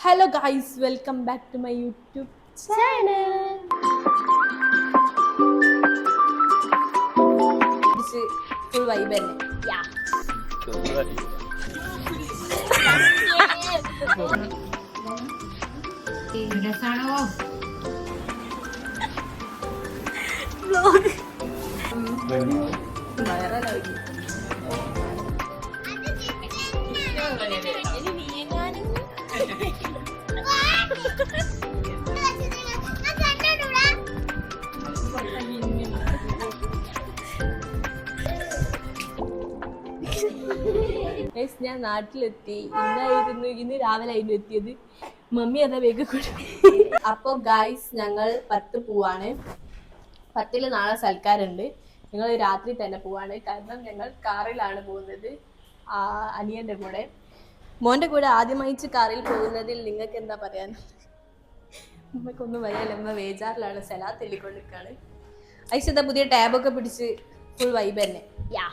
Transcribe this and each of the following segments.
Hello guys, welcome back to my YouTube channel. This is full vibe. Yeah. Vlog. Viral lagi. ഞാൻ നാട്ടിലെത്തി. ഇന്ന് രാവിലെ ആയിരുന്നു എത്തിയത്. മമ്മി അതാ വേഗം കൂടി. അപ്പോൾ ഗായ്സ് ഞങ്ങൾ 10 പോവാണ്. 10 നാളെ സൽക്കാരുണ്ട്. ഞങ്ങൾ രാത്രി തന്നെ പോവാണ്. കാരണം ഞങ്ങൾ കാറിലാണ് പോകുന്നത്, അനിയന്റെ കൂടെ. മോന്റെ കൂടെ ആദ്യമായിട്ട് കാറിൽ പോകുന്നതിൽ നിങ്ങൾക്ക് എന്താ പറയാൻ? ഉമ്മക്കൊന്നും വയ്യല്ല, ഉമ്മ വേജാറിലാണ്. സലാത്ത് എല്ലിക്കൊണ്ടിരിക്കാണ്. ഐശ്വര്യ പുതിയ ടാബൊക്കെ പിടിച്ച് ഫുൾ വൈബ് തന്നെ. യാ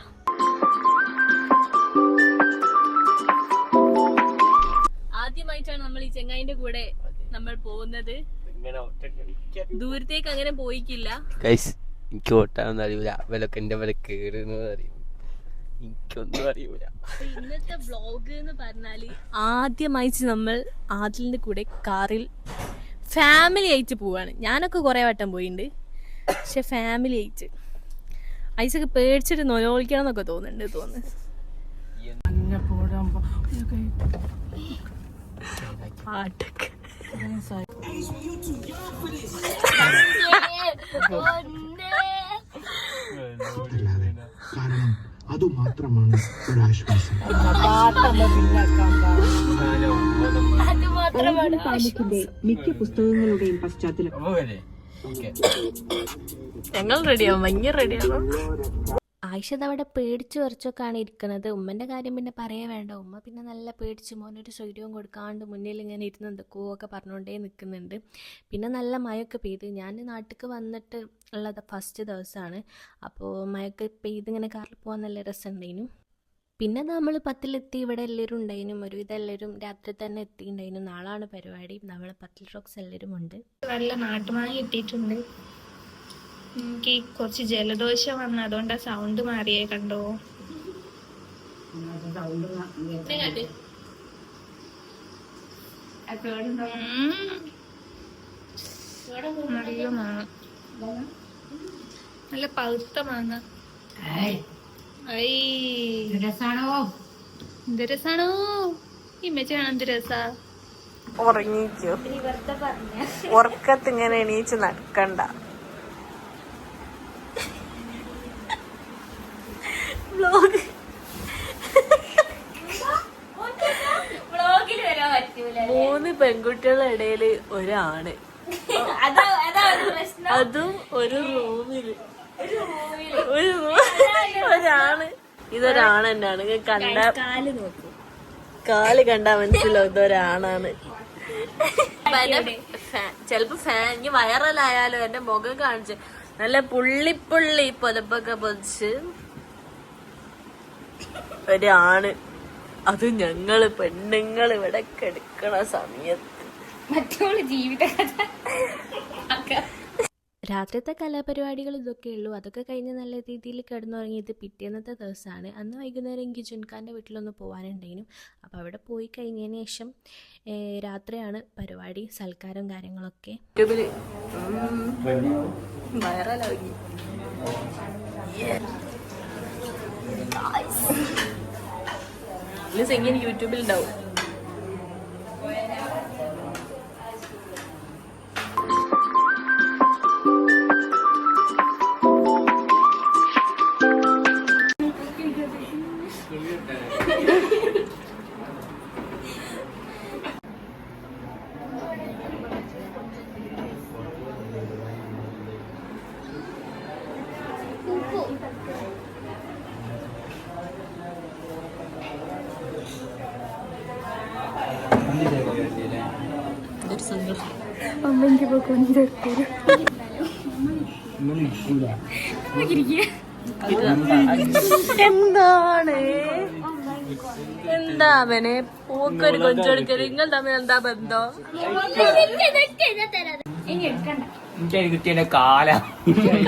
ആദ്യമായിട്ടാണ് നമ്മൾ ഈ ചെങ്ങായിന്റെ കൂടെ നമ്മൾ പോകുന്നത്. ദൂരത്തേക്ക് അങ്ങനെ പോയിക്കില്ല. എനിക്ക് ഓട്ടാനൊന്നും അറിയൂല. അവലൊക്കെ എന്റെ പോലെ കേറുന്നത് അറിയും. എനിക്കൊന്നും അറിയൂല. ഇന്നത്തെ വ്ളോഗ് എന്ന് പറഞ്ഞാല് ആദ്യമായിട്ട് നമ്മൾ ആദിലിന്റെ കൂടെ കാറിൽ ഫാമിലി ആയിട്ട് പോവാണ്. ഞാനൊക്കെ കുറെ വട്ടം പോയിട്ടുണ്ട്, പക്ഷെ ഫാമിലി ആയിട്ട്. ഐസൊക്കെ പേടിച്ചിട്ട് നൊലോളിക്കണം എന്നൊക്കെ തോന്നുന്നുണ്ട്. അത് മാത്രമാണ് ഒരാശ്വാസം. മിക്ക പുസ്തകങ്ങളുടെയും പശ്ചാത്തലം. ഞങ്ങൾ റെഡിയാവും, ഭയങ്കര റെഡിയാവും. ആയിഷത് അവിടെ പേടിച്ചു വരച്ചൊക്കെയാണ് ഇരിക്കുന്നത്. ഉമ്മൻ്റെ കാര്യം പിന്നെ പറയേ വേണ്ട. ഉമ്മ പിന്നെ നല്ല പേടിച്ച് മോനൊരു സ്വൈര്യവും കൊടുക്കാണ്ട് മുന്നിൽ ഇങ്ങനെ ഇരുന്ന് എന്തൊക്കെയോ ഒക്കെ പറഞ്ഞുകൊണ്ടേ നിൽക്കുന്നുണ്ട്. പിന്നെ നല്ല മഴയൊക്കെ പെയ്ത്. ഞാൻ നാട്ടിലേക്ക് വന്നിട്ട് ഉള്ളത് ഫസ്റ്റ് ദിവസമാണ്. അപ്പോൾ മഴയൊക്കെ പെയ്ത് ഇങ്ങനെ കാറിൽ പോകാൻ നല്ല രസമുണ്ടായിരുന്നു. പിന്നെ നമ്മൾ 10 ഇവിടെ എല്ലാവരും ഉണ്ടായിരുന്നു. ഒരുവിധം എല്ലാവരും രാത്രി തന്നെ എത്തിയിട്ടുണ്ടായിരുന്നു. നാളാണ് പരിപാടി. നമ്മൾ 10 റോക്സ് എല്ലാവരും ഉണ്ട്. നല്ല നാട്ടുമാങ്ങ കിട്ടിയിട്ടുണ്ട്. എനിക്ക് കുറച്ച് ജലദോഷം വന്നു, അതുകൊണ്ടാ സൗണ്ട് മാറിയേ. കണ്ടോ? നല്ല മാങ്ങ, നല്ല പഴുത്ത മാങ്ങ. എന്ത് രസാണോ ഈ മെച്ചാണ്. എന്ത് രസാ. ഉറങ്ങിക്കോ, ഉറക്കത്തിങ്ങനെ എണീച്ച് നടക്കണ്ട. മൂന്ന് പെൺകുട്ടികളുടെ ഇടയില് ഒരാണ്, അതും ഒരു റൂമില് ഒരാണ്. ഇതൊരാണ് തന്നെയാണ്. കണ്ട കാല് കണ്ടാ മനസ്സിലാവും ഇതൊരാണാണ്. ചെലപ്പോ ഇനി വൈറലായാലും എന്റെ മുഖം കാണിച്ച് നല്ല പുള്ളിപ്പുള്ളി പൊലപ്പൊക്കെ പൊതിച്ച് ഒരാണ്. അത് ഞങ്ങള് പെണ്ണുങ്ങൾ ഇവിടെ കിടക്കണ സമയത്ത്. രാത്രിത്തെ കലാപരിപാടികൾ ഇതൊക്കെ ഉള്ളൂ. അതൊക്കെ കഴിഞ്ഞ് നല്ല രീതിയിൽ കിടന്നുറങ്ങിയത് പിറ്റേന്നത്തെ ദിവസമാണ്. അന്ന് വൈകുന്നേരം എനിക്ക് ജുൻഖാൻ്റെ വീട്ടിലൊന്ന് പോകാനുണ്ടായിരുന്നു. അപ്പോൾ അവിടെ പോയി കഴിഞ്ഞതിന് ശേഷം രാത്രിയാണ് പരിപാടി, സൽക്കാരം കാര്യങ്ങളൊക്കെ. യൂട്യൂബിൽ വൈറലായി. എങ്ങനെ യൂട്യൂബിൽ ഉണ്ടാവും. അമ്മയ്ക്ക് എന്താണ് എന്താ അവനെ പൂക്കൊരു കൊഞ്ചെടുക്കല് നിങ്ങൾ തമ്മിൽ എന്താ ബന്ധം? എനിക്ക് കിട്ടിയ കാലം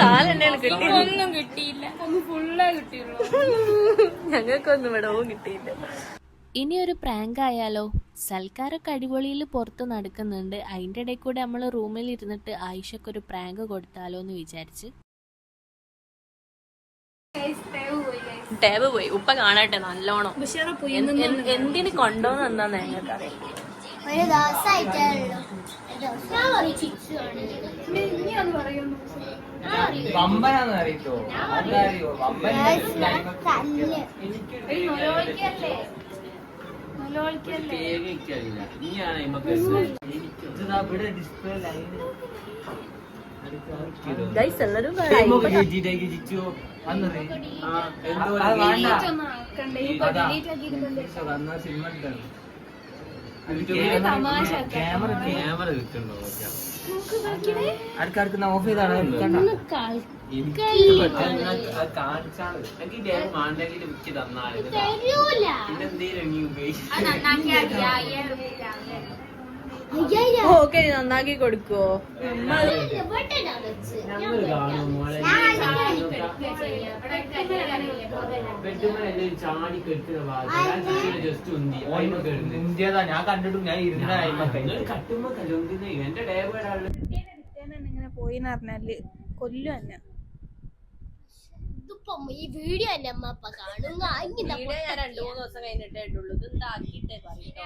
കാലെന്നെയാണ് കിട്ടി. ഒന്നും കിട്ടിയില്ല, ഒന്ന് ഫുള്ളേ കിട്ടിയുള്ളൂ. ഞങ്ങൾക്കൊന്നും ഇവിടെ കിട്ടിയില്ല. ഇനി ഒരു പ്രാങ്ക് ആയാലോ? സൽക്കാരൊക്കെ അടിപൊളിയിൽ പുറത്ത് നടക്കുന്നുണ്ട്. അതിൻ്റെ ഇടയിൽ കൂടെ നമ്മൾ റൂമിൽ ഇരുന്നിട്ട് ആയിഷക്കൊരു പ്രാങ്ക് കൊടുത്താലോ എന്ന് വിചാരിച്ച്. ടേബ് പോയി. ഉപ്പ കാണട്ടെ നല്ലോണം. എന്തിന് കൊണ്ടോന്ന് എന്താന്ന് ഞങ്ങൾക്ക് അറിയാം. ഒരു ദിവസമായിട്ടുള്ളൂ. വമ്പനാന്ന് അറിയിട്ടോ? അതറിയോ ഗൈസ് എല്ലാരും ക്യാമറ കിട്ടുന്നുണ്ടോ? അടുക്കടുക്കുന്ന ഓഫ് ചെയ്താണ് കാണിച്ചാണ്. എനിക്ക് ഡേ മാണ്ടെങ്കിൽ വിറ്റ് തന്നാല് പിന്നെന്തേലും നീ ഓക്കെ നന്നാക്കി കൊടുക്കോ? ചാടി കെട്ടുന്ന ജസ്റ്റ് ഉന്തിയതാ ഞാൻ കണ്ടിട്ടും ഞാൻ ഇരുന്ന കട്ടുമ്പോ കല്ലുന്തി എന്റെ ഡേ ഇങ്ങനെ പോയിന്ന് പറഞ്ഞാല് കൊല്ലും തന്നെ. ഈ വീഡിയോ എന്റെ അമ്മ അപ്പ കാണും. വീഡിയോ ഞാൻ 2-3 ദിവസം കഴിഞ്ഞിട്ടേ ഇട്ടുള്ളൂ. ഇത് എന്താക്കിട്ടേ പറയട്ടോ.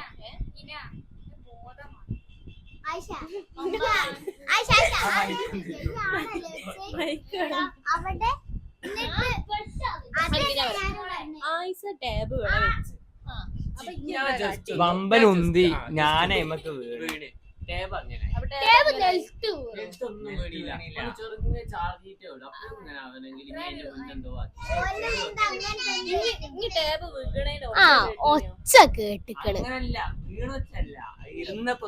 ആയിഷ ടേബ് ഇവിടെ വെച്ച് വമ്പൻ ഉന്തി ഞാനേ നമുക്ക് വീണ് ടേബ് അങ്ങനെ ഒന്നും വീടില്ല. ചെറുങ്ങനെ ചാർജിട്ടേ ഉള്ളു. അപ്പോഴും ഇങ്ങനെ അവനെങ്കിൽ എന്റെ മുന്നെന്തോ ഒച്ച കേട്ടിക്കണ്. അങ്ങനല്ല വീണല്ല ഇരുന്നപ്പോ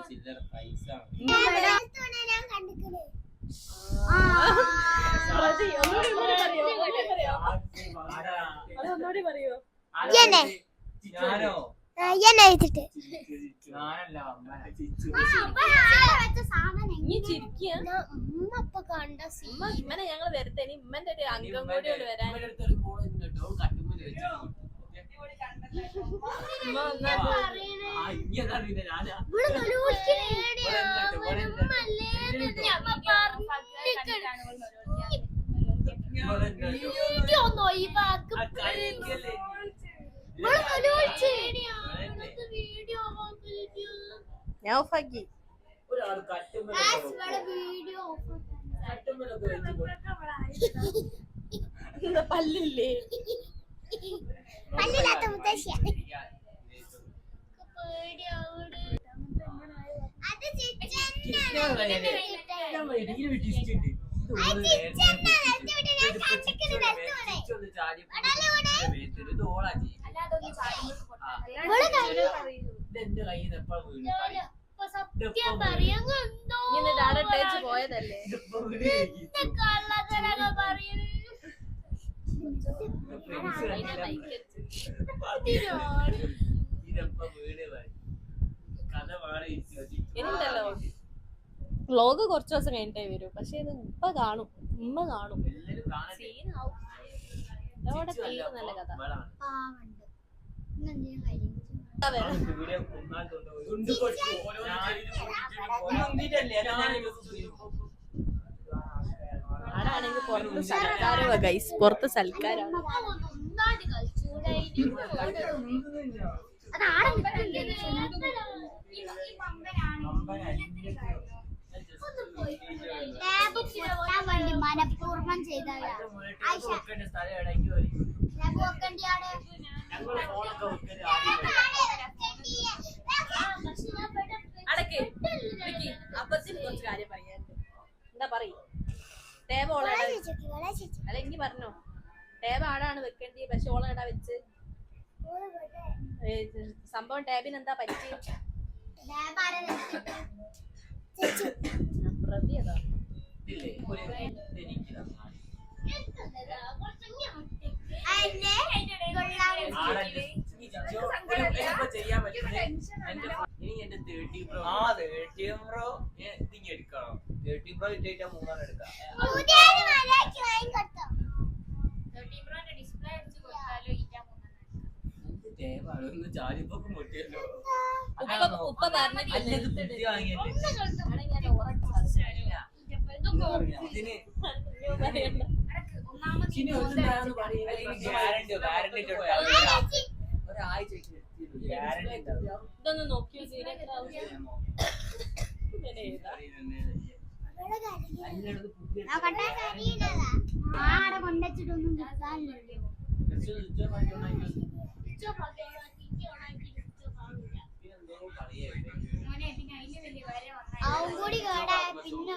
ചില്ലറ പൈസ ഞാനോ എന്നെഴുതിട്ട് ഞാനല്ല അപ്പൊ കണ്ട ഇമ്മനെ ഞങ്ങള് വരുത്തേ. ഇമ്മന്റെ ഒരു അംഗം കൂടി വരാൻ ഞാൻ ഓഫാക്കി. പല്ലില്ലേ? പല്ലില്ലാത്ത മുത്തശ്ശിയാ. പോയതല്ലേ? ഇനിണ്ടല്ലോ വ്ലോഗ് കുറച്ച് ദിവസം കഴിഞ്ഞിട്ടേ വരൂ. പക്ഷെ ഇത് ഉമ്മ കാണും. സീനാവും. ഇതോടെ തീരും നല്ല കഥ. ആടാണെങ്കിൽ പുറത്ത് സൽക്കാരോ ഗൈസ്. പുറത്ത് സൽക്കാരാണ്. മനഃപൂർവ്വം ചെയ്തതാണ്. അപ്പത്തിന് കുറച്ച് കാര്യം പറയാനുണ്ട്. എന്താ പറയും? ടേബ് ഓള അല്ല ഇനി പറഞ്ഞോ. ടേബ് ആടാണ് വെക്കേണ്ടി. പക്ഷെ ഓള ഇടാ വെച്ച് സംഭവം ടേബിന് എന്താ പറ്റി? പ്രതി അതാ ഉപ്പ ഇതൊന്ന് നോക്കിയോ ആടെ കൊണ്ടുവച്ചിട്ടൊന്നും കിട്ടാനില്ലല്ലോ. അവൻ കൂടി കേടായ പിന്നെ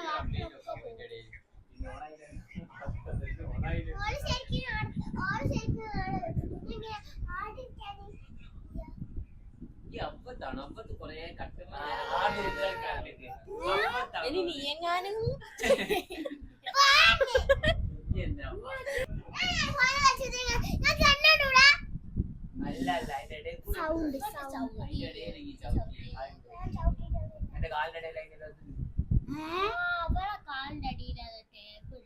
ഇനി നീ എങ്ങാനും കാലിന്റെ അടിയിൽ ടേപ്പ്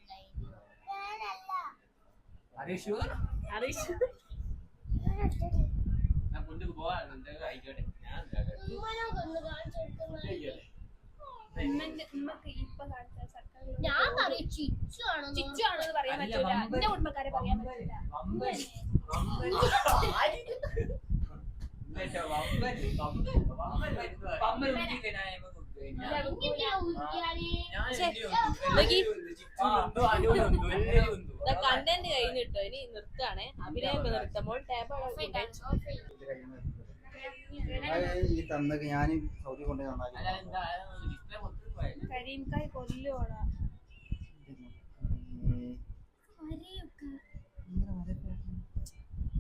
ഞാൻ പറയും ചിച്ചു ആണെന്ന് പറയാൻ പറ്റൂല. എന്റെ കുടുംബക്കാരെ പറയാൻ പറ്റൂല. കണ്ടന്റ് കഴിഞ്ഞിട്ടോ ഇനി നിർത്താണേ. അഭിനയൊക്കെ നിർത്തുമ്പോൾ ടാബ് ഈ തന്നൊക്കെ ഞാൻ സൗദി കൊണ്ടേ നന്നാക്കി കരീംകായ് കൊല്ലുവാടാ.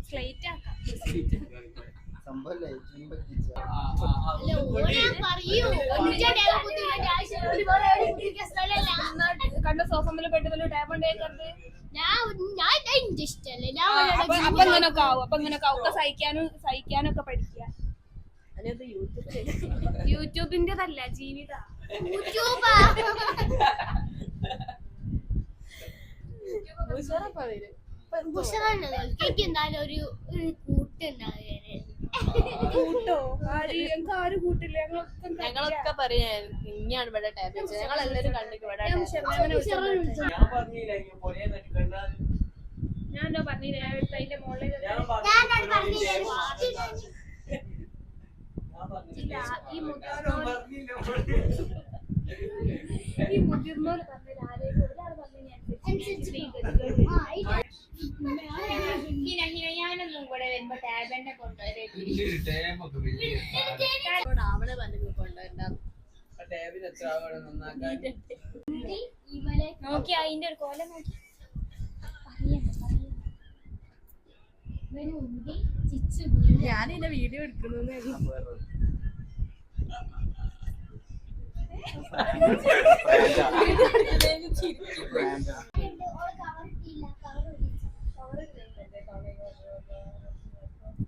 സ്ലേറ്റ് ആക്കാം. സംഭവല്ലേ കണ്ട സോഫമില് പെട്ടതല്ലോ ടാബ് ഉണ്ടാക്കരുത്. ഇഷ്ടല്ലേ അപ്പൊ ഇങ്ങനൊക്കെ ആവും. ഒക്കെ സഹിക്കാനൊക്കെ പഠിക്കുക. യൂട്യൂബിന്റെതല്ല ജീവിത. എന്തായാലും ഒരു കൂട്ടുണ്ടാവുകയാണ്. ഞങ്ങളൊക്കെ പറയാ ഇനിയാണ് ഇവിടെ ടാബ് വെച്ചത്. ഞങ്ങളെല്ലാരും കണ്ടിട്ട് ഇവിടെ ഞാനോ പറഞ്ഞില്ല അതിന്റെ മുകളിൽ ഈ മുതിർന്നോര് പറഞ്ഞ ആരെയും ഒരാൾ ഞാനൊന്നും കൂടെ വരുമ്പോ ടാബിനെ കൊണ്ടുവരും. അവളെ പറഞ്ഞു കൊണ്ടുവരണ്ട. നോക്കി അതിന്റെ ഒരു കോല നോക്കി ഞാനിന്റെ വീഡിയോ എടുക്കുന്നു.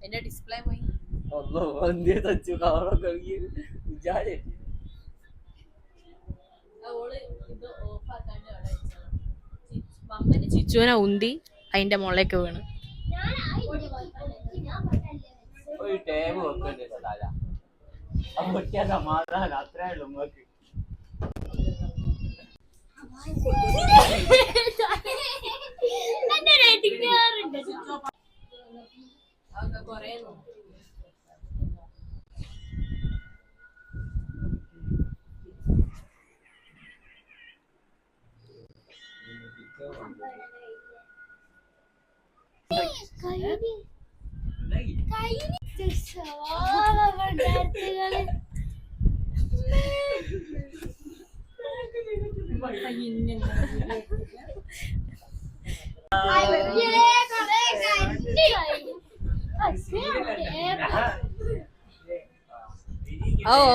എന്റെ ഡിസ്പ്ലേ പോയി. മമ്മന് ചിച്ചുവിനെ ഉന്തി അതിന്റെ മുകളിലേക്ക് വീണ്. ഒരു ടേബ് വെക്കണ്ടേ സമാധാനം അത്രേ ഉള്ളൂ നമുക്ക്. കൊറേ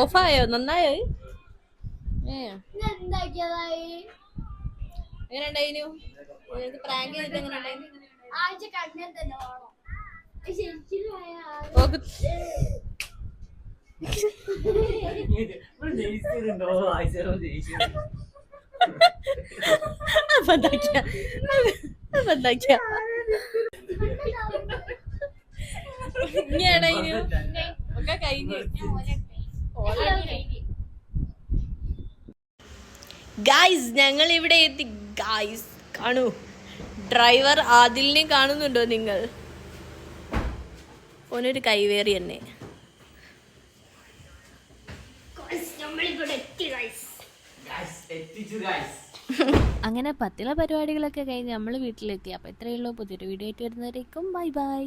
ഓഫായോ? നന്നായോ? എങ്ങനെ ഉണ്ടായിരുന്നു പ്രാങ്ക് ചെയ്തിട്ട് എങ്ങനെ ഉണ്ടായിരുന്നു? ആഴ്ച കണ്ണൻ തന്നെ വേണം ശരിക്കും ഓക്ക് ഒക്കെ കഴിഞ്ഞു. ഗായ്സ് ഞങ്ങൾ ഇവിടെ എത്തി. ഗായ്സ് കാണൂ, ഡ്രൈവർ ആദിലിനെ കാണുന്നുണ്ടോ നിങ്ങൾ? ഓനൊരു കൈവേറി തന്നെ. അങ്ങനെ പത്തിലെ പരിപാടികളൊക്കെ കഴിഞ്ഞ് നമ്മൾ വീട്ടിലെത്തി. അപ്പോൾ ഇത്രയേ ഉള്ളൂ. പുതിയൊരു വീഡിയോ ആയിട്ട് വരുന്നവരേക്കും ബൈ ബൈ.